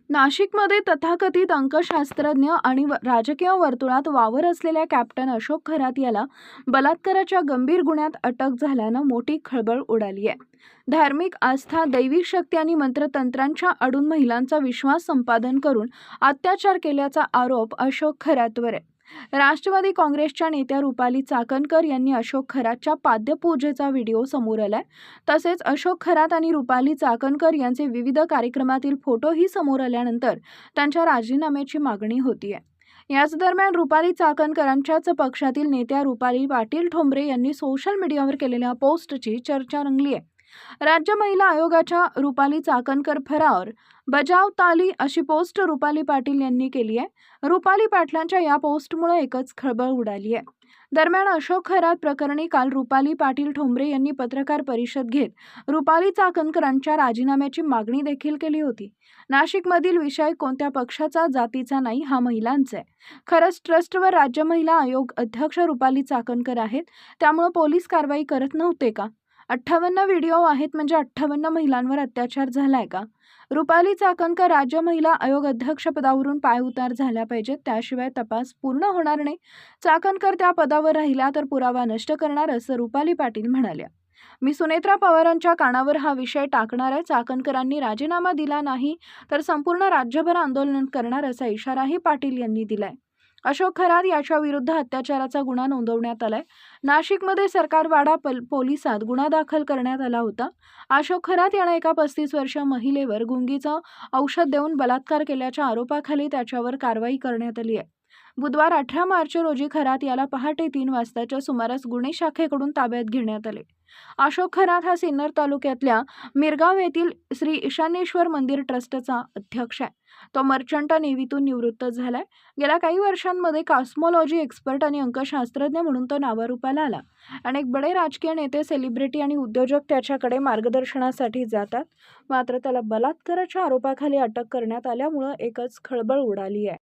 नाशिकमध्ये तथाकथित अंकशास्त्रज्ञ आणि राजकीय वर्तुळात वावर असलेल्या कॅप्टन अशोक खरात याला बलात्काराच्या गंभीर गुन्ह्यात अटक झाल्यानं मोठी खळबळ उडाली आहे. धार्मिक आस्था, दैविक शक्ती आणि मंत्रतंत्रांच्या आडून महिलांचा विश्वास संपादन करून अत्याचार केल्याचा आरोप अशोक खरातवर आहे. राष्ट्रवादी काँग्रेसच्या नेत्या रुपाली चाकणकर यांनी अशोक खरातच्या पाद्यपूजेचा व्हिडिओ समोर आलाय. तसेच अशोक खरात आणि रुपाली चाकणकर यांचे विविध कार्यक्रमातील फोटोही समोर आल्यानंतर त्यांच्या राजीनाम्याची मागणी होतीये. याच दरम्यान रुपाली चाकणकरांच्याच पक्षातील नेत्या रुपाली पाटील ठोंबरे यांनी सोशल मीडियावर केलेल्या पोस्टची चर्चा रंगली आहे. राज्य महिला आयोगाच्या रुपाली चाकणकर फरार, बजाव ताली अशी पोस्ट रुपाली पाटील यांनी केली आहे. रुपाली पाटलांच्या या पोस्टमुळे एकच खळबळ उडाली आहे. दरम्यान अशोक खरात प्रकरणी काल रुपाली पाटील ठोंबरे यांनी पत्रकार परिषद घेत रुपाली चाकणकरांच्या राजीनाम्याची मागणी देखील केली होती. नाशिकमधील विषय कोणत्या पक्षाचा, जातीचा नाही, हा महिलांचा आहे. खरंच ट्रस्टवर राज्य महिला आयोग अध्यक्ष रुपाली चाकणकर आहेत, त्यामुळे पोलीस कारवाई करत नव्हते का? 58 व्हिडिओ आहेत म्हणजे 58 महिलांवर अत्याचार झालाय का? रुपाली चाकणकर राज्य महिला आयोग अध्यक्षपदावरून पायउतार झाल्या पाहिजेत, त्याशिवाय तपास पूर्ण होणार नाही. चाकणकर त्या पदावर राहिल्या तर पुरावा नष्ट करणार, असं रुपाली पाटील म्हणाल्या. मी सुनेत्रा पवारांच्या कानावर हा विषय टाकणार आहे. चाकणकरांनी राजीनामा दिला नाही तर संपूर्ण राज्यभर आंदोलन करणार, असा इशाराही पाटील यांनी दिलाय. अशोक खरात याच्या विरुद्ध अत्याचाराचा गुन्हा नोंदवण्यात आलाय. नाशिकमध्ये सरकारवाडा पोलिसात गुन्हा दाखल करण्यात आला होता. अशोक खरात याने एका 35 वर्षीय महिलेवर गुंगीचं औषध देऊन बलात्कार केल्याच्या आरोपाखाली त्याच्यावर कारवाई करण्यात आली आहे. बुधवार 18 मार्च रोजी खरात याला पहाटे 3 वाजताच्या सुमारास गुन्हे शाखेकडून ताब्यात घेण्यात आले. अशोक खरात हा सिन्नर तालुक्यातल्या मिरगाव येथील श्री ईशानेश्वर मंदिर ट्रस्टचा अध्यक्ष आहे. तो मर्चंट नेव्हीतून निवृत्त झालाय. गेल्या काही वर्षांमध्ये कॉस्मॉलॉजी एक्सपर्ट आणि अंकशास्त्रज्ञ म्हणून तो नावारूपाला आला. अनेक बडे राजकीय नेते, सेलिब्रिटी आणि उद्योजक त्याच्याकडे मार्गदर्शनासाठी जातात. मात्र त्याला बलात्काराच्या आरोपाखाली अटक करण्यात आल्यामुळे एकच खळबळ उडाली आहे.